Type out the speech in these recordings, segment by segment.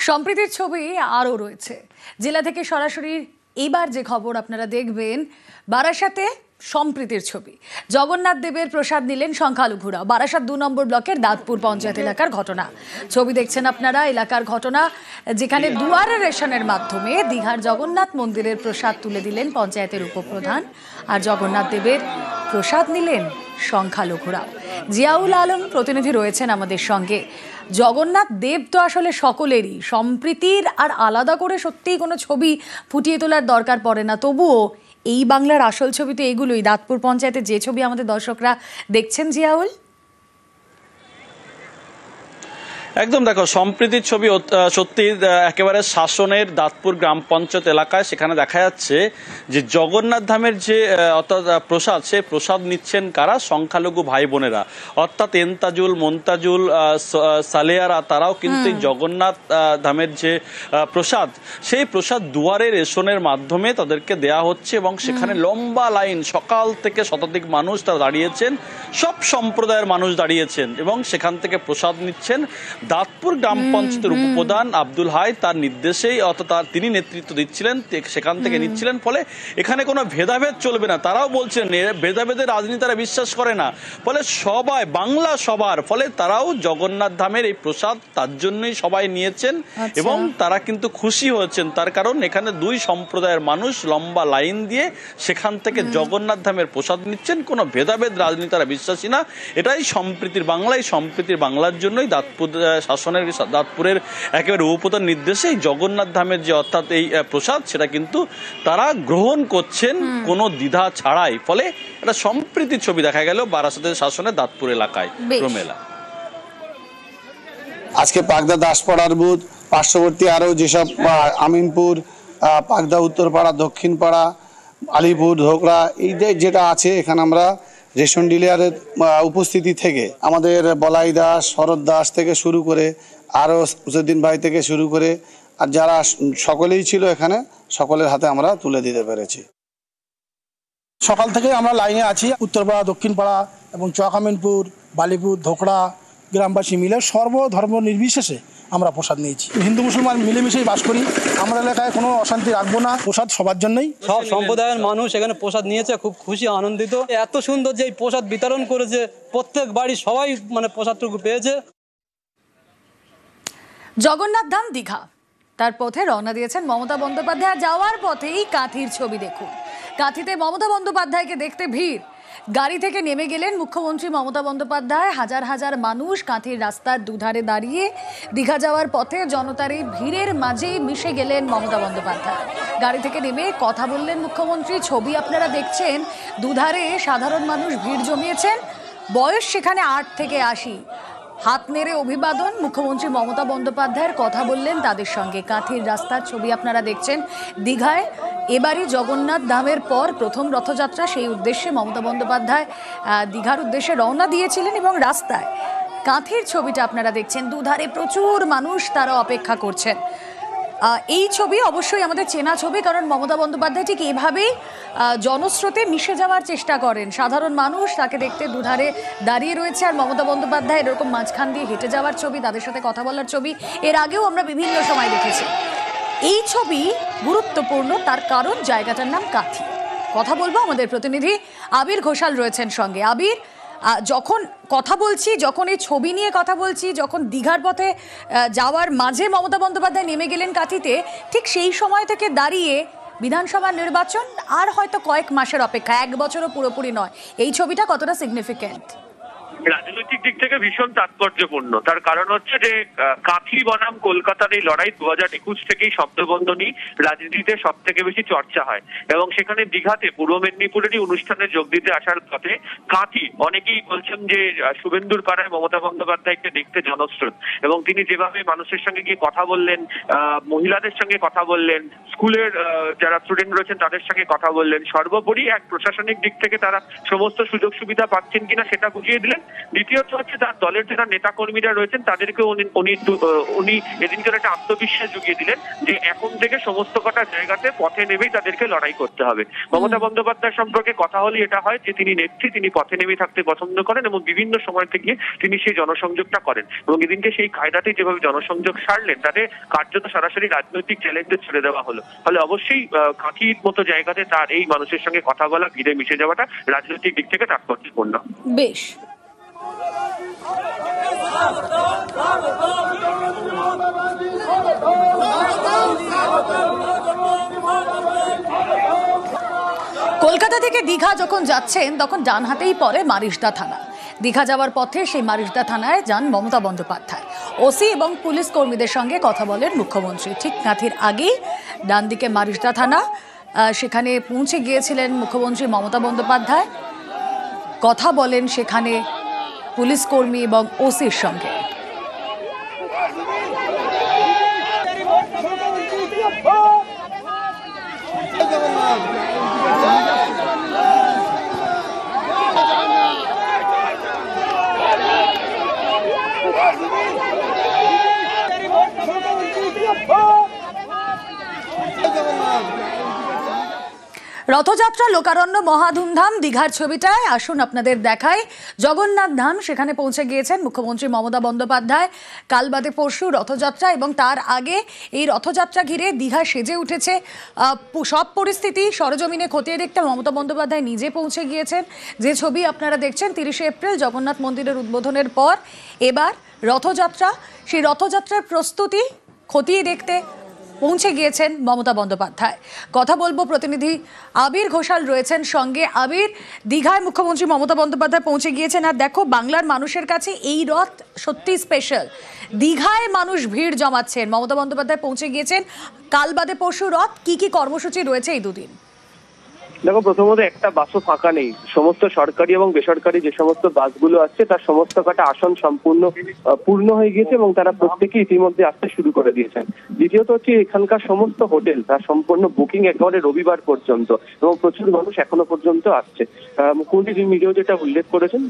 সম্প্রীতির ছবি আরও রয়েছে। জেলা থেকে সরাসরি এবার যে খবর আপনারা দেখবেন, বারাসাতে সম্প্রীতির ছবি। জগন্নাথ দেবের প্রসাদ নিলেন সংখ্যালঘুরা। বারাসাত 2 নম্বর ব্লকের দাঁতপুর পঞ্চায়েত এলাকার ঘটনা। ছবি দেখছেন আপনারা, এলাকার ঘটনা, যেখানে দুয়ারে রেশনের মাধ্যমে দীঘার জগন্নাথ মন্দিরের প্রসাদ তুলে দিলেন পঞ্চায়েতের উপপ্রধান, আর জগন্নাথ দেবের প্রসাদ নিলেন সংখ্যালঘুরা। জিয়াউল আলম প্রতিনিধি রয়েছেন আমাদের সঙ্গে। জগন্নাথ দেব তো আসলে সকলেরই, সম্প্রীতির আর আলাদা করে সত্যিই কোনো ছবি ফুটিয়ে তোলার দরকার পড়ে না। তবুও এই বাংলার আসল ছবি তো এগুলোই। দাঁতপুর পঞ্চায়েতে যে ছবি আমাদের দর্শকরা দেখছেন, জিয়াউল। একদম, দেখো, সম্প্রীতির ছবি সত্যি একেবারে শাসনের দাঁতপুর গ্রাম পঞ্চায়েত এলাকায়। সেখানে দেখা যাচ্ছে যে জগন্নাথ ধামের যে অর্থাৎ প্রসাদ, সেই প্রসাদ নিচ্ছেন কারা? সংখ্যালঘু ভাই বোনেরা, অর্থাৎ এন্তাজুল, মন্তাজুল, সালেয়ারা, তারাও কিন্তু জগন্নাথ ধামের যে প্রসাদ, সেই প্রসাদ দুয়ারে রেশনের মাধ্যমে তাদেরকে দেয়া হচ্ছে। এবং সেখানে লম্বা লাইন, সকাল থেকে শতাধিক মানুষ তারা দাঁড়িয়েছেন, সব সম্প্রদায়ের মানুষ দাঁড়িয়েছেন এবং সেখান থেকে প্রসাদ নিচ্ছেন। দাঁতপুর গ্রাম পঞ্চায়েতের উপপ্রধান আব্দুল হাই তার নির্দেশেই, অর্থাৎ তিনি নেতৃত্ব দিচ্ছিলেন, সেখান থেকে নিচ্ছিলেন। ফলে এখানে কোনো ভেদাভেদ চলবে না। তারাও বলছেন ভেদাভেদের রাজনীতি তারা বিশ্বাস করে না। ফলে সবাই বাংলা সবার, ফলে তারাও জগন্নাথ ধামের এই প্রসাদ তার জন্যই সবাই নিয়েছেন এবং তারা কিন্তু খুশি হয়েছেন। তার কারণ এখানে দুই সম্প্রদায়ের মানুষ লম্বা লাইন দিয়ে সেখান থেকে জগন্নাথ ধামের প্রসাদ নিচ্ছেন। কোনো ভেদাভেদ রাজনীতি তারা বিশ্বাসী না। এটাই সম্প্রীতির বাংলা। এই সম্প্রীতির বাংলার জন্যই দাঁতপুর শাসনের, দাঁতপুরের একেবারে উপপ্রধান নির্দেশে জগন্নাথ ধামের যে অর্থাৎ এই প্রসাদ, সেটা কিন্তু তারা গ্রহণ করছেন কোনো দ্বিধা ছাড়াই। ফলে একটা সম্প্রীতির ছবি দেখা গেল বারাসাতের শাসনের দাঁতপুর এলাকায়। রোমেলা, আজকে পাকদা দাসপাড়ার বুথ, পার্শ্ববর্তী আরও যেসব আমিনপুর, পাকদা উত্তরপাড়া, দক্ষিণপাড়া, আলিপুর, ধোকরা, এই যেটা আছে, এখানে আমরা রেশন ডিলারের উপস্থিতি থেকে আমাদের বলাই দাস, শরৎ দাস থেকে শুরু করে আরও উসুদ্দিন ভাই থেকে শুরু করে আর যারা সকলেই ছিল এখানে, সকলের হাতে আমরা তুলে দিতে পেরেছি। সকাল থেকে আমরা লাইনে আছি। উত্তরপাড়া, দক্ষিণপাড়া এবং চকামিনপুর, বালিপুর, ধোকড়া গ্রামবাসী মিলে সর্বধর্ম নির্বিশেষে আমরা প্রসাদ নিয়েছি। হিন্দু মুসলমান মিলেমিশেই বাস করি। আমরা এলাকায় কোনো অশান্তি রাখবো না। প্রসাদ সবার জন্যই, সব সম্প্রদায়ের মানুষ এখানে প্রসাদ নিয়েছে, খুব খুশি, আনন্দিত। এত সুন্দর যে এই প্রসাদ বিতরণ করেছে, প্রত্যেক বাড়ি সবাই প্রসাদটুকু পেয়েছে। জগন্নাথ ধাম দীঘা, তার পথে রওনা দিয়েছেন মমতা বন্দ্যোপাধ্যায়। যাওয়ার পথেই কাঁথির ছবি দেখুন। কাঁথিতে মমতা বন্দ্যোপাধ্যায়কে দেখতে ভিড়। গাড়ি থেকে নেমে গেলেন মুখ্যমন্ত্রী মমতা বন্দ্যোপাধ্যায়। হাজার হাজার মানুষ কাঁথির রাস্তার দুধারে দাঁড়িয়ে দীঘা যাওয়ার পথে জনতার এই ভিড়ের মাঝেই মিশে গেলেন মমতা বন্দ্যোপাধ্যায়। গাড়ি থেকে নেমে কথা বললেন মুখ্যমন্ত্রী। ছবি আপনারা দেখছেন, দুধারে সাধারণ মানুষ ভিড় জমিয়েছেন। বয়স সেখানে 8 থেকে 80। হাত নেড়ে অভিবাদন। মুখ্যমন্ত্রী মমতা বন্দ্যোপাধ্যায়ের কথা বললেন তাদের সঙ্গে। কাঁথির রাস্তার ছবি আপনারা দেখছেন। দীঘায় এবারই জগন্নাথ ধামের পর প্রথম রথযাত্রা, সেই উদ্দেশ্যে মমতা বন্দ্যোপাধ্যায় দীঘার উদ্দেশ্যে রওনা দিয়েছিলেন এবং রাস্তায় কাঁথির ছবিটা আপনারা দেখছেন। দুধারে প্রচুর মানুষ, তারা অপেক্ষা করছেন। এই ছবি অবশ্যই আমাদের চেনা ছবি, কারণ মমতা বন্দ্যোপাধ্যায় ঠিক এভাবেই জনস্রোতে মিশে যাওয়ার চেষ্টা করেন। সাধারণ মানুষ তাকে দেখতে দুধারে দাঁড়িয়ে রয়েছে, আর মমতা বন্দ্যোপাধ্যায় এরকম মাঝখান দিয়ে হেঁটে যাওয়ার ছবি, তাদের সাথে কথা বলার ছবি এর আগেও আমরা বিভিন্ন সময় দেখেছি। এই ছবি গুরুত্বপূর্ণ, তার কারণ জায়গাটার নাম কাঁথি। কথা বলবো, আমাদের প্রতিনিধি আবির ঘোষাল রয়েছেন সঙ্গে। আবির, যখন কথা বলছি, যখন এই ছবি নিয়ে কথা বলছি, যখন দীঘার পথে যাওয়ার মাঝে মমতা বন্দ্যোপাধ্যায় নেমে গেলেন কাঁথিতে, ঠিক সেই সময় থেকে দাঁড়িয়ে বিধানসভা নির্বাচন আর হয়তো কয়েক মাসের অপেক্ষা, 1 বছরও পুরোপুরি নয়। এই ছবিটা কতটা সিগনিফিক্যান্ট? রাজনৈতিক দিক থেকে ভীষণ তাৎপর্যপূর্ণ। তার কারণ হচ্ছে যে কাঁথি বনাম কলকাতার এই লড়াই 2021 থেকেই শব্দবন্ধনী রাজনীতিতে সব থেকে বেশি চর্চা হয় এবং সেখানে দীঘাতে পূর্ব মেদিনীপুরেরই অনুষ্ঠানে যোগ দিতে আসার পথে কাঁথি, অনেকেই বলছেন যে শুভেন্দুর পাড়ায় মমতা বন্দ্যোপাধ্যায়কে দেখতে জনস্রোত, এবং তিনি যেভাবে মানুষের সঙ্গে গিয়ে কথা বললেন, মহিলাদের সঙ্গে কথা বললেন, স্কুলের যারা স্টুডেন্ট রয়েছেন তাদের সঙ্গে কথা বললেন, সর্বোপরি এক প্রশাসনিক দিক থেকে তারা সমস্ত সুযোগ সুবিধা পাচ্ছেন কিনা সেটা বুঝিয়ে দিলেন। দ্বিতীয়ত হচ্ছে তার দলের যারা নেতা কর্মীরা রয়েছেন তাদেরকে উনি এদিনকার একটা আত্মবিশ্বাস জুগিয়ে দিলেন যে এখন থেকে সমস্ত কটা জায়গাতে পথে নেমেই তাদেরকে লড়াই করতে হবে। মমতা বন্দ্যোপাধ্যায় সম্পর্কে কথা হলে এটা হয় যে তিনি নেত্রী, তিনি পথে নেমে থাকতে পছন্দ করেন এবং বিভিন্ন সময় থেকে তিনি সেই জনসংযোগটা করেন এবং এদিনকে সেই কায়দাতেই যেভাবে জনসংযোগ সারলেন তাতে কার্যত সরাসরি রাজনৈতিক চ্যালেঞ্জে ছেড়ে দেওয়া হলো। ফলে অবশ্যই কাঁথির মতো জায়গাতে তার এই মানুষের সঙ্গে কথা বলা, ভিড়ে মিশে যাওয়াটা রাজনৈতিক দিক থেকে তাৎপর্যপূর্ণ। বেশ, কলকাতা থেকে দীঘা যখন যাচ্ছেন তখন ডান হাতেই পড়ে মারিসদা থানা। দীঘা যাওয়ার পথে সেই মারিসদা থানায় যান মমতা বন্দ্যোপাধ্যায়। ওসি এবং পুলিশ কর্মীদের সঙ্গে কথা বলেন মুখ্যমন্ত্রী। ঠিক কাঁথির আগেই ডান দিকে মারিসদা থানা, সেখানে পৌঁছে গিয়েছিলেন মুখ্যমন্ত্রী মমতা বন্দ্যোপাধ্যায়। কথা বলেন সেখানে পুলিশ কর্মী এবং ওসির সঙ্গে। রথযাত্রা, লোকারণ্য, মহাধুমধাম। দীঘার ছবিটায় আসুন আপনাদের দেখায় জগন্নাথ ধাম। সেখানে পৌঁছে গিয়েছেন মুখ্যমন্ত্রী মমতা বন্দ্যোপাধ্যায়। কাল বাদে পরশু রথযাত্রা এবং তার আগে এই রথযাত্রা ঘিরে দীঘা সেজে উঠেছে। সব পরিস্থিতি সরজমিনে খতিয়ে দেখতে মমতা বন্দ্যোপাধ্যায় নিজে পৌঁছে গিয়েছেন। যে ছবি আপনারা দেখছেন 30শে এপ্রিল জগন্নাথ মন্দিরের উদ্বোধনের পর এবার রথযাত্রা, সেই রথযাত্রার প্রস্তুতি খতিয়ে দেখতে পৌঁছে গিয়েছেন মমতা বন্দ্যোপাধ্যায়। কথা বলবো, প্রতিনিধি আবির ঘোষাল রয়েছেন সঙ্গে। আবির, দীঘায় মুখ্যমন্ত্রী মমতা বন্দ্যোপাধ্যায় পৌঁছে গিয়েছেন, আর দেখো বাংলার মানুষের কাছে এই রথ সত্যি স্পেশাল। দীঘায় মানুষ ভিড় জমাচ্ছেন, মমতা বন্দ্যোপাধ্যায় পৌঁছে গিয়েছেন। কাল বাদে পরশু রথ, কি কি কর্মসূচি রয়েছে এই দুদিন? দেখো, প্রথমত একটা বাসও ফাঁকা নেই। সমস্ত সরকারি এবং বেসরকারি যে সমস্ত বাসগুলো আসছে তার সমস্ত কটা আসন সম্পূর্ণ পূর্ণ হয়ে গিয়েছে এবং তারা প্রত্যেকে ইতিমধ্যে আসতে শুরু করে দিয়েছেন। দ্বিতীয়ত হচ্ছে এখানকার সমস্ত হোটেল তার সম্পূর্ণ বুকিং একেবারে রবিবার পর্যন্ত এবং প্রচুর মানুষ এখনো পর্যন্ত আসছে। মুখ্যমন্ত্রী নিজেও যেটা উল্লেখ করেছেন,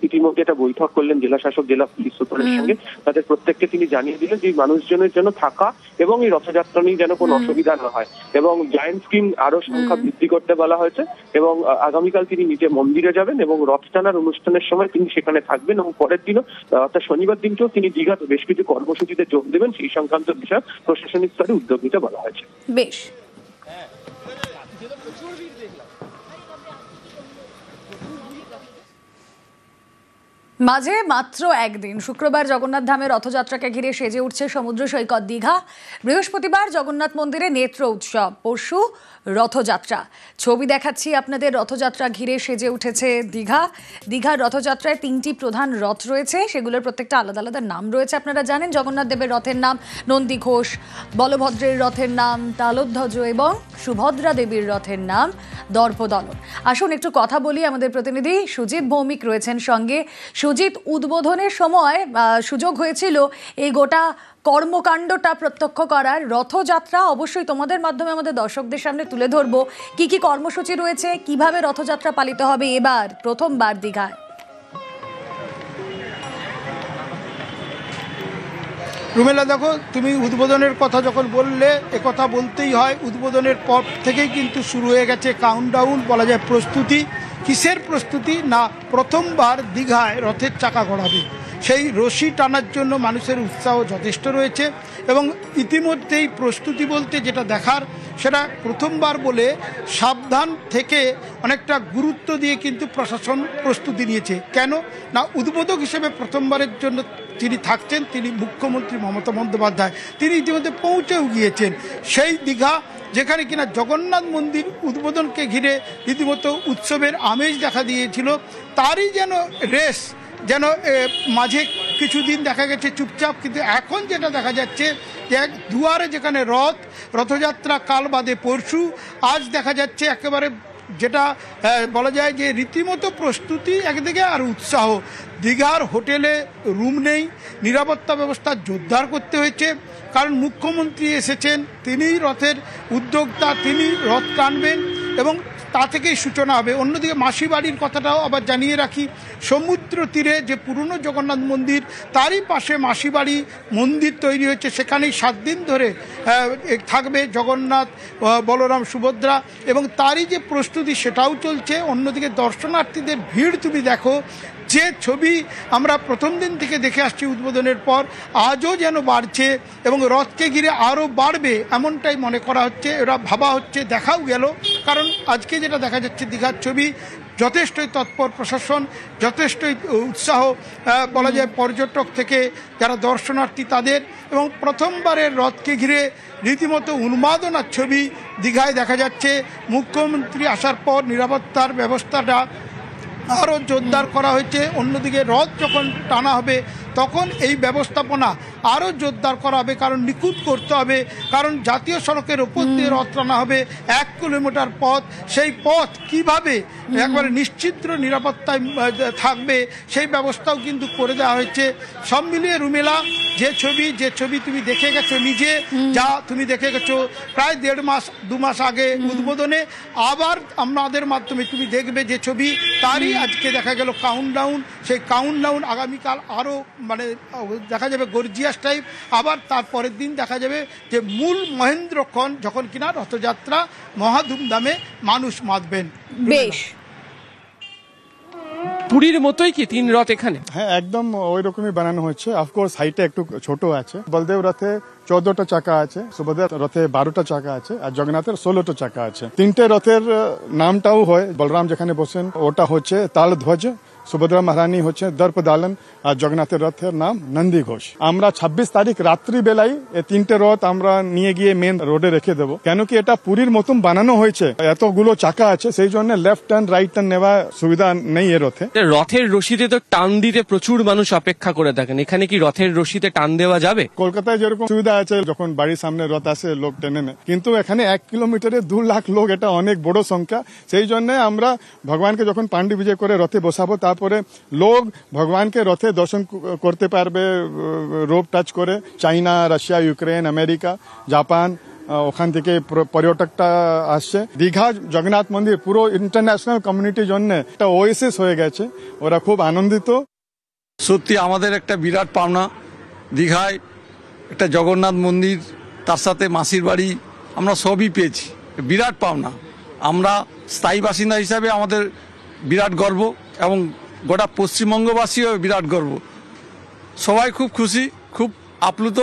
ইতিমধ্যে একটা বৈঠক করলেন জেলা শাসক, জেলা পুলিশ সুপারের সঙ্গে। তাদের প্রত্যেককে তিনি জানিয়ে দিলেন যে মানুষজনের জন্য থাকা এবং এই রথযাত্রা নিয়ে যেন কোনো অসুবিধা না হয় এবং জায়ান্ট স্ক্রিন আরো সংখ্যা বৃদ্ধি করতে বলা হয়েছে এবং আগামীকাল তিনি নিজে মন্দিরে যাবেন এবং রথ টানার অনুষ্ঠানের সময় তিনি সেখানে থাকবেন এবং পরের দিনও অর্থাৎ শনিবার দিনকেও তিনি দীঘাতে বেশ কিছু কর্মসূচিতে যোগ দেবেন। সেই সংক্রান্ত বিষয় প্রশাসনিক স্তরে উদ্যোগ নিতে বলা হয়েছে। বেশ, মাঝে মাত্র একদিন, শুক্রবার জগন্নাথ ধামের রথযাত্রাকে ঘিরে সেজে উঠছে সমুদ্র সৈকত দীঘা। বৃহস্পতিবার জগন্নাথ মন্দিরে নেত্র উৎসব, পরশু রথযাত্রা। ছবি দেখাচ্ছি আপনাদের, রথযাত্রা ঘিরে সেজে উঠেছে দীঘা। দীঘার রথযাত্রায় 3টি প্রধান রথ রয়েছে, সেগুলোর প্রত্যেকটা আলাদা আলাদা নাম রয়েছে। আপনারা জানেন জগন্নাথ দেবের রথের নাম নন্দী ঘোষ, বলভদ্রের রথের নাম তালধ্বজ এবং সুভদ্রা দেবীর রথের নাম দর্পদলন। আসুন একটু কথা বলি, আমাদের প্রতিনিধি সুজিত ভৌমিক রয়েছেন সঙ্গে। সুজিত, উদ্বোধনের সময় সুযোগ হয়েছিল এই গোটা কর্মকাণ্ডটা প্রত্যক্ষ করার। রথযাত্রা অবশ্যই তোমাদের মাধ্যমে আমাদের দর্শকদের সামনে তুলে ধরবো। কি কি কর্মসূচি রয়েছে, কিভাবে রথযাত্রা পালিত হবে এবার প্রথমবার দীঘায়? রুমেলা, দেখো, তুমি উদ্বোধনের কথা যখন বললে, কথা বলতেই হয়। উদ্বোধনের পর থেকেই কিন্তু শুরু হয়ে গেছে কাউন্টডাউন, বলা যায় প্রস্তুতি। কিসের প্রস্তুতি? না, প্রথমবার দীঘায় রথের চাকা গড়াবে, সেই রশি টানার জন্য মানুষের উৎসাহ যথেষ্ট রয়েছে এবং ইতিমধ্যেই প্রস্তুতি বলতে যেটা দেখার, সেটা প্রথমবার বলে সাবধান থেকে অনেকটা গুরুত্ব দিয়ে কিন্তু প্রশাসন প্রস্তুতি নিয়েছে। কেন না, উদ্বোধক হিসেবে প্রথমবারের জন্য যিনি থাকছেন তিনি মুখ্যমন্ত্রী মমতা বন্দ্যোপাধ্যায়। তিনি ইতিমধ্যে পৌঁছেও গিয়েছেন সেই দীঘা, যেখানে কিনা জগন্নাথ মন্দির উদ্বোধনকে ঘিরে রীতিমতো উৎসবের আমেজ দেখা দিয়েছিল। তারই যেন রেস, যেন মাঝে কিছুদিন দেখা গেছে চুপচাপ, কিন্তু এখন যেটা দেখা যাচ্ছে যে এক দুয়ারে যেখানে রথযাত্রা কাল বাদে পরশু, আজ দেখা যাচ্ছে একেবারে যেটা বলা যায় যে রীতিমতো প্রস্তুতি একদিকে আর উৎসাহ। দীঘার হোটেলে রুম নেই, নিরাপত্তা ব্যবস্থা জোরদার করতে হয়েছে, কারণ মুখ্যমন্ত্রী এসেছেন, তিনিই রথের উদ্যোক্তা, তিনি রথ টানবেন এবং তা থেকেই সূচনা হবে। অন্যদিকে মাসি বাড়ির কথাটাও আবার জানিয়ে রাখি, সমুদ্র তীরে যে পুরনো জগন্নাথ মন্দির তারই পাশে মাসি বাড়ি মন্দির তৈরি হয়েছে, সেখানেই 7 দিন ধরে থাকবে জগন্নাথ, বলরাম, সুভদ্রা, এবং তারই যে প্রস্তুতি সেটাও চলছে। অন্যদিকে দর্শনার্থীদের ভিড় তুমি দেখো, যে ছবি আমরা প্রথম দিন থেকে দেখে আসছি উদ্বোধনের পর, আজও যেন বাড়ছে এবং রথকে ঘিরে আরও বাড়বে এমনটাই মনে করা হচ্ছে, এরা ভাবা হচ্ছে, দেখাও গেল। কারণ আজকে যেটা দেখা যাচ্ছে দীঘার ছবি, যথেষ্টই তৎপর প্রশাসন, যথেষ্টই উৎসাহ বলা যায় পর্যটক থেকে যারা দর্শনার্থী তাদের, এবং প্রথমবারের রথকে ঘিরে রীতিমতো উন্মাদনার ছবি দীঘায় দেখা যাচ্ছে। মুখ্যমন্ত্রী আসার পর নিরাপত্তার ব্যবস্থাটা আরও জোরদার করা হয়েছে। অন্যদিকে রথ যখন টানা হবে তখন এই ব্যবস্থাপনা আরও জোরদার করা হবে, কারণ নিখুঁত করতে হবে। কারণ জাতীয় সড়কের ওপর দিয়ে রথ টানা হবে, 1 কিলোমিটার পথ, সেই পথ কিভাবে একবারে নিশ্চিদ্র নিরাপত্তায় থাকবে সেই ব্যবস্থাও কিন্তু করে দেওয়া হয়েছে। সব মিলিয়ে রুমেলা যে ছবি তুমি দেখে গেছো নিজে, যা তুমি দেখে গেছো প্রায় 1.5 মাস 2 মাস আগে উদ্বোধনে, আবার আমাদের মাধ্যমে তুমি দেখবে যে ছবি, তারই আজকে দেখা গেল কাউন্টডাউন। সেই কাউন্টডাউন আগামীকাল আরও মানে দেখা যাবে গর্জিয়াস টাইপ। আবার তার পরের দিন দেখা যাবে যে মূল মহেন্দ্রক্ষণ, যখন কিনা রথযাত্রা মহা ধুমধামে মানুষ মাতবেন। বেশ, পুরীর মতোই কি 3 রথ এখানে? হ্যাঁ, একদম ওই রকমই বানানো হচ্ছে। অফকোর্স হাইটে একটু ছোট আছে। বলদেব রথে 14টা চাকা আছে, সুভদ্রা রথে 12টা চাকা আছে, আর জগন্নাথের 16টা চাকা আছে। 3টে রথের নামটাও হয়, বলরাম যেখানে বসেন ওটা হচ্ছে তালধ্বজ, সুভদ্রা মহারানী হচ্ছে দর্পদালন, আর জগন্নাথের রথের নাম নন্দী ঘোষ। আমরা 26 তারিখ রাত্রি বেলায় এই 3টে রথ আমরা নিয়ে গিয়ে মেন রোডে রেখে দেবো, কেন কি এটা পুরীর মতন বানানো হয়েছে, এতগুলো চাকা আছে, সেই জন্য লেফট টার্ন রাইট টার্ন নেওয়া সুবিধা নেই এ রথে। রথের রশিতে তো টান দিতে প্রচুর মানুষ অপেক্ষা করে থাকেন, এখানে কি রথের রশিতে টান দেওয়া যাবে? কলকাতায় যেরকম সুবিধা আছে, যখন বাড়ির সামনে রথ আসে লোক টেনে নেয়, কিন্তু এখানে 1 কিলোমিটারে 2 লাখ লোক, এটা অনেক বড় সংখ্যা। সেই জন্য আমরা ভগবানকে যখন পাণ্ডি বিজয় করে রথে বসাবো, তারপরে লোক ভগবানকে রথে দর্শন করতে পারবে রোপ টাচ করে। চাইনা, রাশিয়া, ইউক্রেন, আমেরিকা, জাপান, ওখান থেকে পর্যটকটা আসছে। দীঘা জগন্নাথ মন্দির পুরো ইন্টারন্যাশনাল কমিউনিটির জন্য একটা ওয়েসিস হয়ে গেছে, ওরা খুব আনন্দিত। সত্যি আমাদের একটা বিরাট পাওনা, দীঘায় একটা জগন্নাথ মন্দির, তার সাথে মাসির বাড়ি, আমরা সবই পেয়েছি, বিরাট পাওনা। আমরা স্থায়ী বাসিন্দা হিসাবে আমাদের বিরাট গর্ব, এবং গোটা পশ্চিমবঙ্গবাসীও বিরাট গর্ব। সবাই খুব খুশি, খুব আপ্লুত।